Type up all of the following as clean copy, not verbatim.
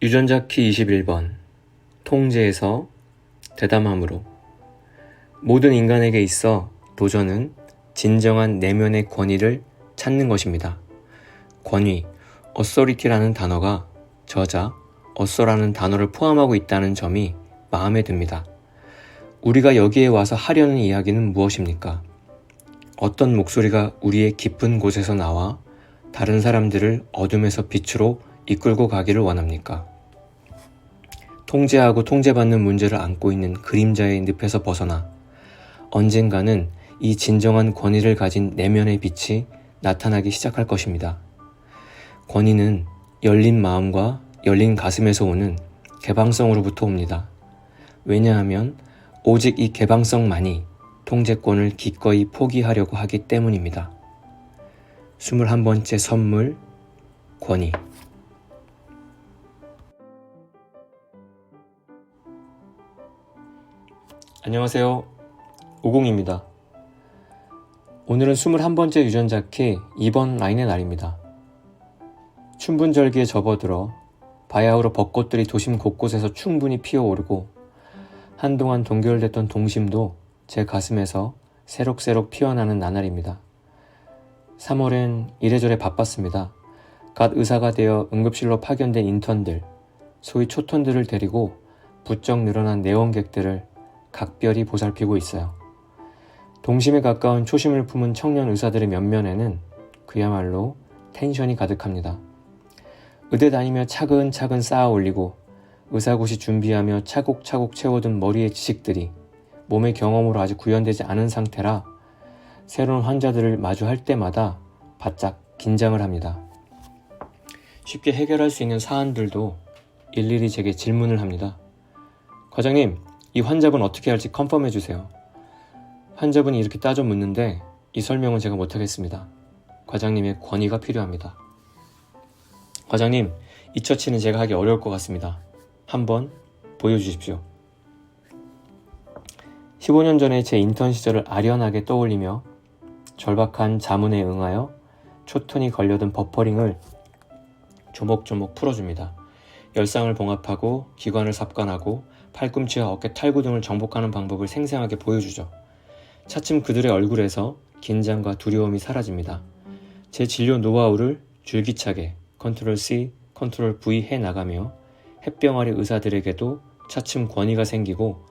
유전자 키 21번 통제에서 대담함으로. 모든 인간에게 있어 도전은 진정한 내면의 권위를 찾는 것입니다. 권위, authority라는 단어가 저자, 어서라는 단어를 포함하고 있다는 점이 마음에 듭니다. 우리가 여기에 와서 하려는 이야기는 무엇입니까? 어떤 목소리가 우리의 깊은 곳에서 나와 다른 사람들을 어둠에서 빛으로 이끌고 가기를 원합니까? 통제하고 통제받는 문제를 안고 있는 그림자의 늪에서 벗어나 언젠가는 이 진정한 권위를 가진 내면의 빛이 나타나기 시작할 것입니다. 권위는 열린 마음과 열린 가슴에서 오는 개방성으로부터 옵니다. 왜냐하면 오직 이 개방성만이 통제권을 기꺼이 포기하려고 하기 때문입니다. 21번째 선물, 권위. 안녕하세요. 오공입니다. 오늘은 21번째 유전자 키 2번 라인의 날입니다. 춘분절기에 접어들어 바야흐로 벚꽃들이 도심 곳곳에서 충분히 피어오르고 한동안 동결됐던 동심도 제 가슴에서 새록새록 피어나는 나날입니다. 3월엔 이래저래 바빴습니다. 갓 의사가 되어 응급실로 파견된 인턴들, 소위 초턴들을 데리고 부쩍 늘어난 내원객들을 각별히 보살피고 있어요. 동심에 가까운 초심을 품은 청년 의사들의 면면에는 그야말로 텐션이 가득합니다. 의대 다니며 차근차근 쌓아 올리고 의사고시 준비하며 차곡차곡 채워둔 머리의 지식들이 몸의 경험으로 아직 구현되지 않은 상태라 새로운 환자들을 마주할 때마다 바짝 긴장을 합니다. 쉽게 해결할 수 있는 사안들도 일일이 제게 질문을 합니다. 과장님, 이 환자분 어떻게 할지 컨펌해 주세요. 환자분이 이렇게 따져 묻는데 이 설명은 제가 못하겠습니다. 과장님의 권위가 필요합니다. 과장님, 이 처치는 제가 하기 어려울 것 같습니다. 한번 보여주십시오. 15년 전에 제 인턴 시절을 아련하게 떠올리며 절박한 자문에 응하여 초턴이 걸려든 버퍼링을 조목조목 풀어줍니다. 열상을 봉합하고 기관을 삽관하고 팔꿈치와 어깨 탈구 등을 정복하는 방법을 생생하게 보여주죠. 차츰 그들의 얼굴에서 긴장과 두려움이 사라집니다. 제 진료 노하우를 줄기차게 컨트롤 C, 컨트롤 V 해나가며 햇병아리 의사들에게도 차츰 권위가 생기고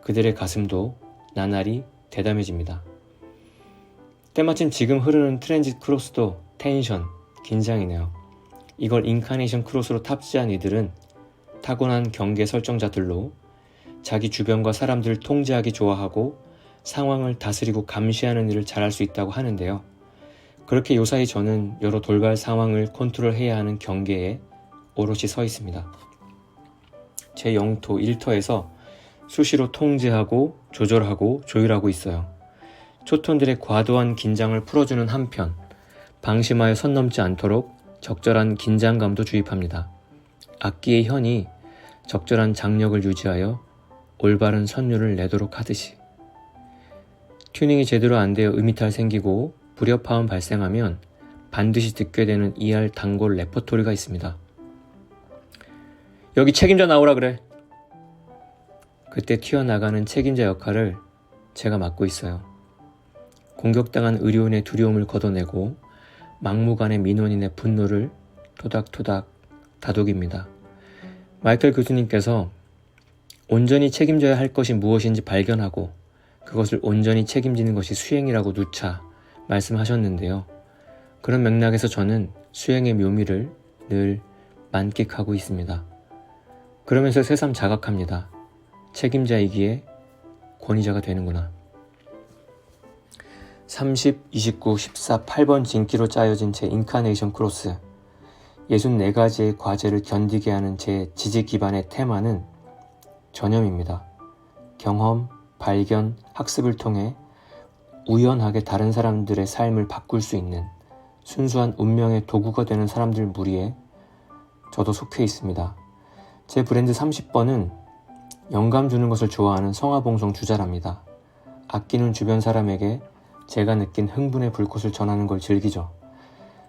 그들의 가슴도 나날이 대담해집니다. 때마침 지금 흐르는 트랜짓 크로스도 텐션, 긴장이네요. 이걸 인카네이션 크로스로 탑재한 이들은 타고난 경계 설정자들로 자기 주변과 사람들을 통제하기 좋아하고 상황을 다스리고 감시하는 일을 잘할 수 있다고 하는데요. 그렇게 요사이 저는 여러 돌발 상황을 컨트롤해야 하는 경계에 오롯이 서 있습니다. 제 영토 1터에서 수시로 통제하고 조절하고 조율하고 있어요. 초톤들의 과도한 긴장을 풀어주는 한편 방심하여 선 넘지 않도록 적절한 긴장감도 주입합니다. 악기의 현이 적절한 장력을 유지하여 올바른 선율을 내도록 하듯이. 튜닝이 제대로 안 되어 음이탈 생기고 불협화음 발생하면 반드시 듣게 되는 ER 단골 레퍼토리가 있습니다. 여기 책임자 나오라 그래. 그때 튀어나가는 책임자 역할을 제가 맡고 있어요. 공격당한 의료인의 두려움을 걷어내고 막무가내 민원인의 분노를 토닥토닥 다독입니다. 마이클 교수님께서 온전히 책임져야 할 것이 무엇인지 발견하고 그것을 온전히 책임지는 것이 수행이라고 누차 말씀하셨는데요. 그런 맥락에서 저는 수행의 묘미를 늘 만끽하고 있습니다. 그러면서 새삼 자각합니다. 책임자이기에 권위자가 되는구나. 30, 29, 14, 8번 진기로 짜여진 제 인카네이션 크로스. 64가지의 과제를 견디게 하는 제 지지 기반의 테마는 전염입니다. 경험, 발견, 학습을 통해 우연하게 다른 사람들의 삶을 바꿀 수 있는 순수한 운명의 도구가 되는 사람들 무리에 저도 속해 있습니다. 제 브랜드 30번은 영감 주는 것을 좋아하는 성화봉송 주자랍니다. 아끼는 주변 사람에게 제가 느낀 흥분의 불꽃을 전하는 걸 즐기죠.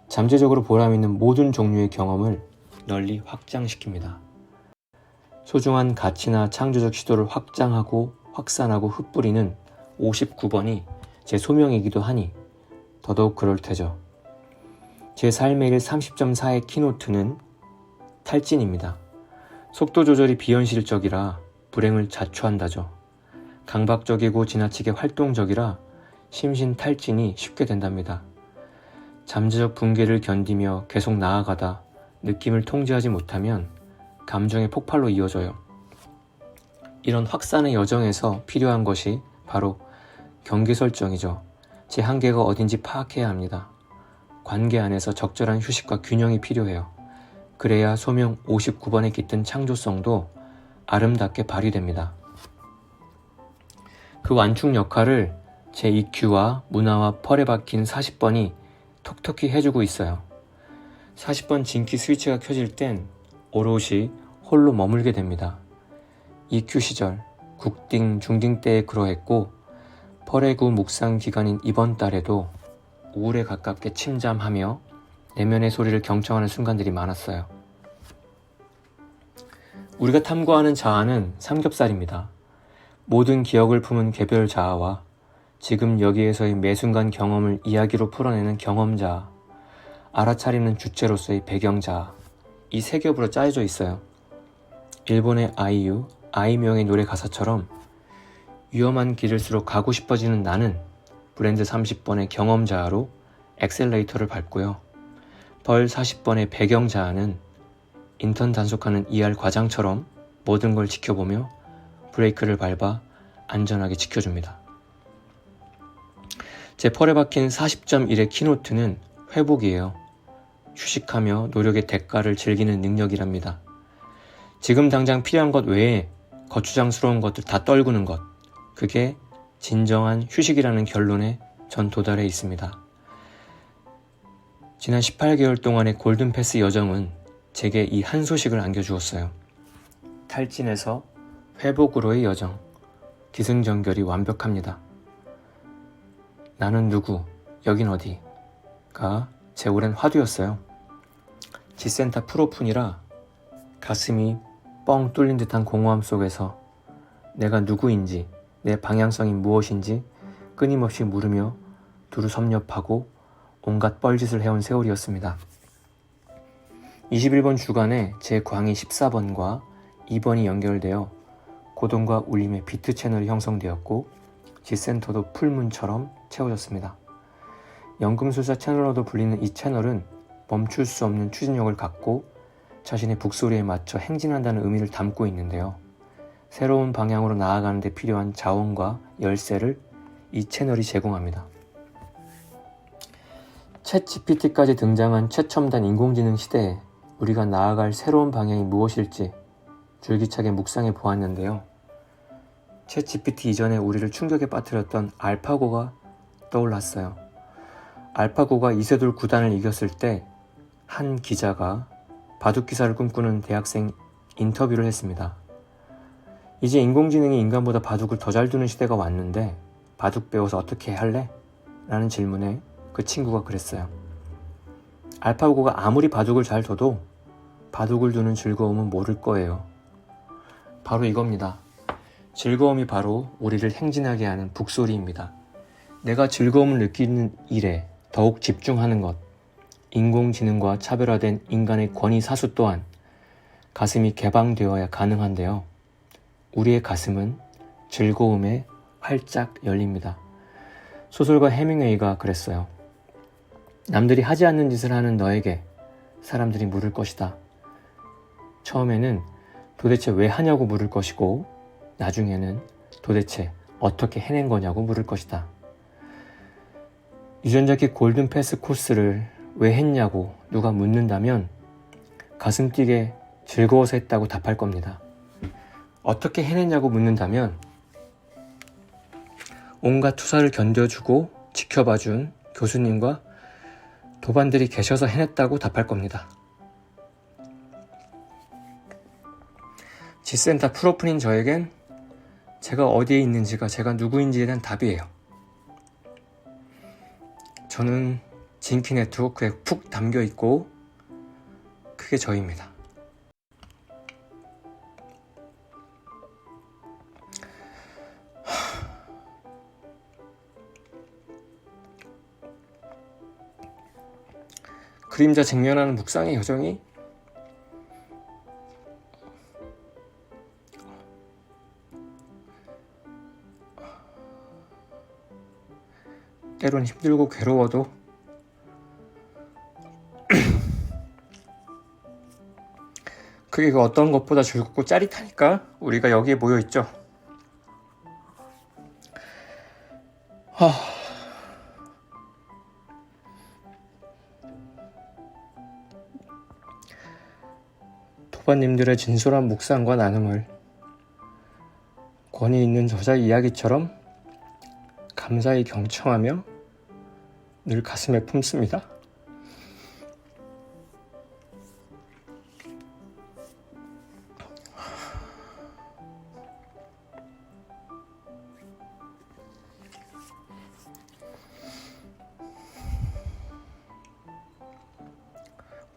잠재적으로 보람 있는 모든 종류의 경험을 널리 확장시킵니다. 소중한 가치나 창조적 시도를 확장하고 확산하고 흩뿌리는 59번이 제 소명이기도 하니 더더욱 그럴 테죠. 제 삶의 일 30.4의 키노트는 탈진입니다. 속도 조절이 비현실적이라 불행을 자초한다죠. 강박적이고 지나치게 활동적이라 심신탈진이 쉽게 된답니다. 잠재적 붕괴를 견디며 계속 나아가다 느낌을 통제하지 못하면 감정의 폭발로 이어져요. 이런 확산의 여정에서 필요한 것이 바로 경계 설정이죠. 제 한계가 어딘지 파악해야 합니다. 관계 안에서 적절한 휴식과 균형이 필요해요. 그래야 소명 59번에 깃든 창조성도 아름답게 발휘됩니다. 그 완충 역할을 제 EQ와 문화와 펄에 박힌 40번이 톡톡히 해주고 있어요. 40번 진키 스위치가 켜질 땐 오롯이 홀로 머물게 됩니다. EQ 시절 국딩, 중딩 때에 그러했고 펄의 구 묵상 기간인 이번 달에도 우울에 가깝게 침잠하며 내면의 소리를 경청하는 순간들이 많았어요. 우리가 탐구하는 자아는 삼겹살입니다. 모든 기억을 품은 개별 자아와 지금 여기에서의 매 순간 경험을 이야기로 풀어내는 경험자아, 알아차리는 주체로서의 배경자아, 이 세 겹으로 짜여져 있어요. 일본의 아이유, 아이명의 노래 가사처럼 위험한 길일수록 가고 싶어지는 나는 브랜드 30번의 경험자아로 엑셀레이터를 밟고요. 벌 40번의 배경자아는 인턴 단속하는 ER 과장처럼 모든 걸 지켜보며 브레이크를 밟아 안전하게 지켜줍니다. 제 펄에 박힌 40.1의 키노트는 회복이에요. 휴식하며 노력의 대가를 즐기는 능력이랍니다. 지금 당장 필요한 것 외에 거추장스러운 것들 다 떨구는 것, 그게 진정한 휴식이라는 결론에 전 도달해 있습니다. 지난 18개월 동안의 골든패스 여정은 제게 이 한 소식을 안겨주었어요. 탈진에서 회복으로의 여정, 기승전결이 완벽합니다. 나는 누구, 여긴 어디가 제 오랜 화두였어요. 지센타 프로푼이라 가슴이 뻥 뚫린 듯한 공허함 속에서 내가 누구인지, 내 방향성이 무엇인지 끊임없이 물으며 두루 섭렵하고 온갖 뻘짓을 해온 세월이었습니다. 21번 주간에 제 광희 14번과 2번이 연결되어 고동과 울림의 비트 채널이 형성되었고 G센터도 풀문처럼 채워졌습니다. 연금술사 채널로도 불리는 이 채널은 멈출 수 없는 추진력을 갖고 자신의 북소리에 맞춰 행진한다는 의미를 담고 있는데요. 새로운 방향으로 나아가는 데 필요한 자원과 열쇠를 이 채널이 제공합니다. 챗 GPT까지 등장한 최첨단 인공지능 시대에 우리가 나아갈 새로운 방향이 무엇일지 줄기차게 묵상해 보았는데요. 챗 GPT 이전에 우리를 충격에 빠뜨렸던 알파고가 떠올랐어요. 알파고가 이세돌 9단을 이겼을 때 한 기자가 바둑기사를 꿈꾸는 대학생 인터뷰를 했습니다. 이제 인공지능이 인간보다 바둑을 더 잘 두는 시대가 왔는데 바둑 배워서 어떻게 할래? 라는 질문에 그 친구가 그랬어요. 알파고가 아무리 바둑을 잘 둬도 바둑을 두는 즐거움은 모를 거예요. 바로 이겁니다. 즐거움이 바로 우리를 행진하게 하는 북소리입니다. 내가 즐거움을 느끼는 일에 더욱 집중하는 것, 인공지능과 차별화된 인간의 권위 사수 또한 가슴이 개방되어야 가능한데요. 우리의 가슴은 즐거움에 활짝 열립니다. 소설가 해밍웨이가 그랬어요. 남들이 하지 않는 짓을 하는 너에게 사람들이 물을 것이다. 처음에는 도대체 왜 하냐고 물을 것이고 나중에는 도대체 어떻게 해낸 거냐고 물을 것이다. 유전자기 골든패스 코스를 왜 했냐고 누가 묻는다면 가슴 뛰게 즐거워서 했다고 답할 겁니다. 어떻게 해냈냐고 묻는다면 온갖 투사를 견뎌주고 지켜봐준 교수님과 도반들이 계셔서 해냈다고 답할 겁니다. 지센터 프로푼인 저에겐 제가 어디에 있는지가 제가 누구인지에 대한 답이에요. 저는 진키 네트워크에 푹 담겨있고 그게 저입니다. 그림자 직면하는 묵상의 여정이 때론 힘들고 괴로워도 그게 그 어떤 것보다 즐겁고 짜릿하니까 우리가 여기에 모여있죠. 도반님들의 진솔한 묵상과 나눔을 권위 있는 저자 이야기처럼 감사히 경청하며 늘 가슴에 품습니다.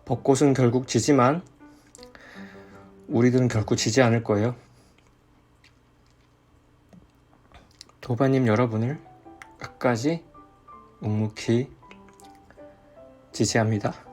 벚꽃은 결국 지지만 우리들은 결코 지지 않을 거예요. 도반님 여러분을 끝까지 묵묵히 지지합니다.